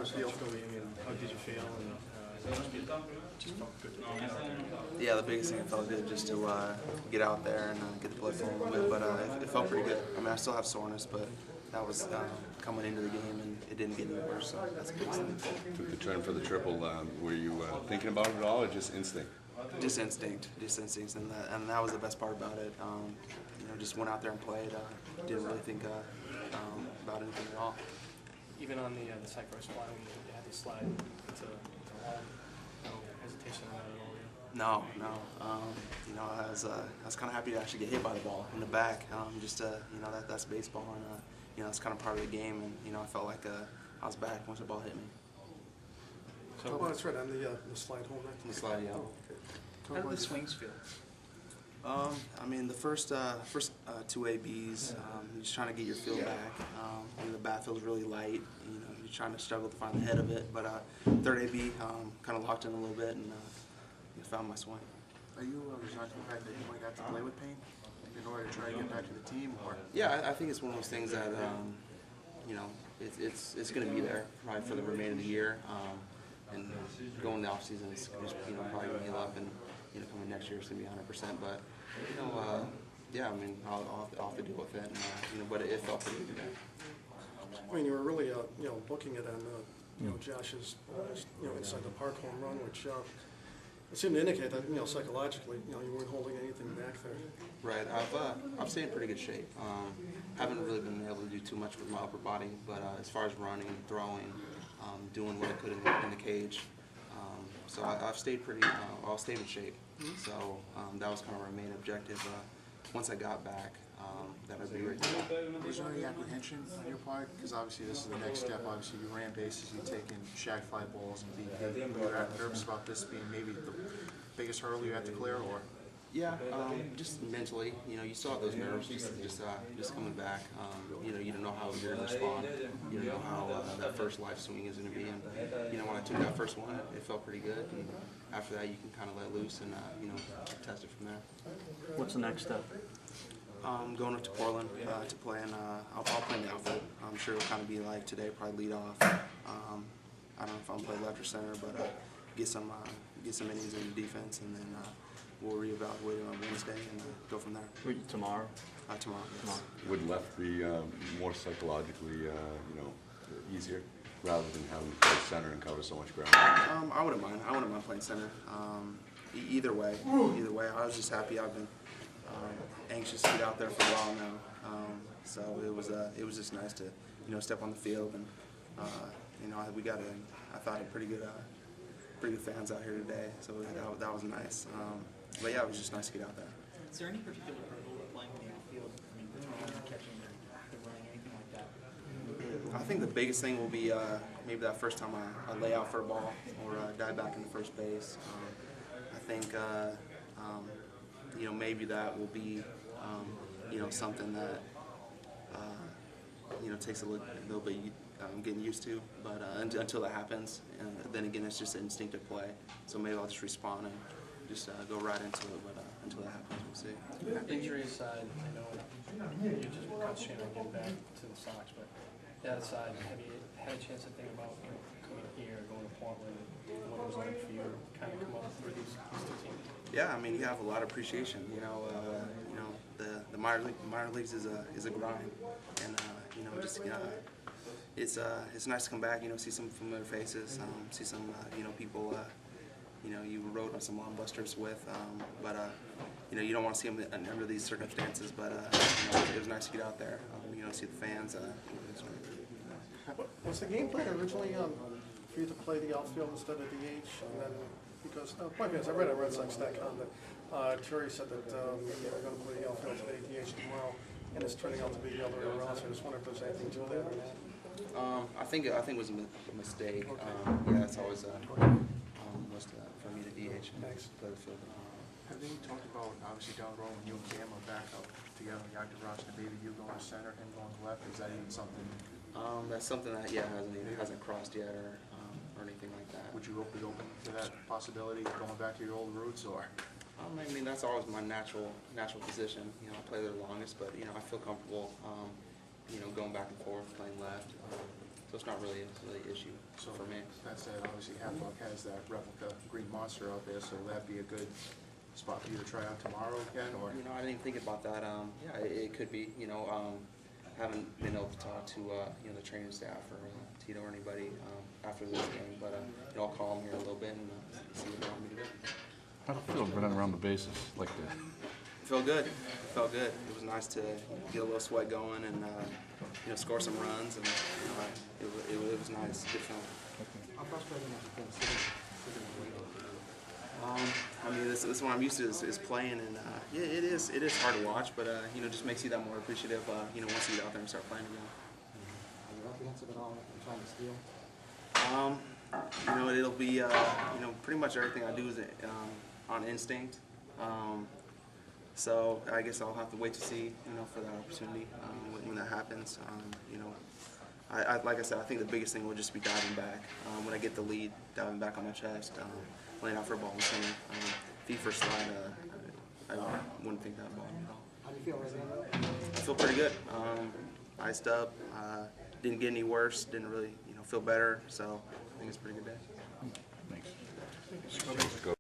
first feel? How did you feel? And just felt good to get out there. Yeah, the biggest thing it felt good just to get out there and get the blood flowing a little bit, but it felt pretty good. I mean, I still have soreness, but that was coming into the game, and it didn't get any worse, so that's a good thing. Took the turn for the triple. Were you thinking about it at all, or just instinct? Just instincts, and that was the best part about it. You know, just went out there and played. Didn't really think about anything at all. Even on the cycle slide, when you had to slide into home, no hesitation on that at all. Yeah. No. You know, I was kind of happy to actually get hit by the ball in the back. You know, that's baseball, and you know, that's kind of part of the game. And you know, I felt like I was back once the ball hit me. So that's right on the slide home. The slide, yeah. How did the swings feel? I mean, the first two ABs, you're just trying to get your feel back. And the bat feels really light. You know, you're trying to struggle to find the head of it. But third AB, kind of locked in a little bit and found my swing. Are you resigned to the fact that you might have to play with pain in order to try to get back to the team, or? Yeah, I think it's one of those things that you know, it's going to be there probably for the remainder of the year. And going the off season is just, you know, probably going to heal up, and you know, coming next year it's going to be 100%. But you know, yeah, I mean, I'll have to deal with it. And, you know, but it felt pretty good today. I mean, you were really, you know, booking it on, you know, Josh's, you know, inside the park home run, which it seemed to indicate that, you know, psychologically, you know, you weren't holding anything back there. Right. I've stayed in pretty good shape. Haven't really been able to do too much with my upper body, but as far as running, throwing, doing what I could in the cage. So I've stayed pretty, I'll stay in shape. So that was kind of our main objective. Once I got back, that I'd be ready to go. Was there any apprehension on your part? Because obviously this is the next step. Obviously you ran bases, you've taken shag fly balls and BP. Were you nervous about this being maybe the biggest hurdle you had to clear, or? Yeah, just mentally, you know, you still have those nerves just coming back. You know, you don't know how you're going to respond. You don't know how that first life swing is going to be. And you know, when I took that first one, it felt pretty good. And after that, you can kind of let loose and you know, test it from there. What's the next step? Going up to Portland to play, and I'll play in the outfield. I'm sure it'll kind of be like today, probably lead off. I don't know if I'm play left or center, but get some innings in defense, and then we'll reevaluate it on Wednesday and go from there. Tomorrow? Tomorrow. Would left be more psychologically, you know, easier, rather than having to play center and cover so much ground? I wouldn't mind. I wouldn't mind playing center. Either way, I was just happy. I've been anxious to get out there for a while now. So it was just nice to, you know, step on the field, and you know, we got I thought pretty good fans out here today. So that was nice. But yeah, it was just nice to get out there. Is there any particular hurdle with playing in the outfield? I mean, throwing, catching, or running, anything like that? I think the biggest thing will be maybe that first time I lay out for a ball or dive back into first base. I think you know, maybe that will be you know, something that you know, takes a little bit getting used to. But until that happens, then again, it's just an instinctive play. So maybe I'll just respond and just go right into it. But until that happens, we'll see. Injury aside, I know you just concentrated on getting back to the Sox, but that aside, have you had a chance to think about, you know, coming here, going to Portland, what it was like for you to kind of come up through these two teams? Yeah, I mean, you have a lot of appreciation. You know, the minor leagues is a grind, and you know, just it's nice to come back. You know, see some familiar faces, see some you know, people. You know, you rode on some long busters with, but you know, you don't want to see them under these circumstances. But you know, it was nice to get out there. You know, see the fans. Was the game plan originally for you to play the outfield instead of DH? And then, because the point is, I read a Red Sox.com that Terry said that they were going to play the outfield today, DH tomorrow, and it's turning out to be the other way around. So I just wonder if there's anything to that or not. I think it was a mistake. Yeah, it's always was for me to DH and play the field. Have they talked about, obviously down the road, when you and Cam are back up together on the active roster, maybe you going to center, him going to left? Is that even something? That's something that hasn't crossed yet or anything like that. Would you be open to that possibility, going back to your old roots, or? I mean, that's always my natural position. You know, I play there the longest, but you know, I feel comfortable. You know, going back and forth, playing left. So it's not really an issue So for me. that said, obviously Half-Dog has that replica green monster out there, so will that be a good spot for you to try out tomorrow again, or? You know, I didn't even think about that. Yeah, it could be. You know, haven't been able to talk to you know, the training staff or Tito or anybody after this game, but you know, I'll call them here in a little bit and see what they want me to do. How'd it feel running around the bases like that? Felt good. Felt good. It was nice to get a little sweat going and you know, score some runs, and you know, it was nice. Good feeling. How frustrating has it been sitting waiting? I mean, this is what I'm used to is playing, and yeah, it is hard to watch, but you know, just makes you that more appreciative. You know, once you get out there and start playing again. Are you apprehensive at all in trying to steal? You know, it'll be you know, pretty much everything I do is on instinct. So I guess I'll have to wait to see, you know, for that opportunity when that happens. You know, like I said, I think the biggest thing will just be diving back. When I get the lead, diving back on my chest, laying out for a ball and center. Feet first slide, I wouldn't think that about me at all. How do you feel right now? I feel pretty good. Iced up, didn't get any worse, didn't really, you know, feel better. So I think it's a pretty good day. Thanks. Go.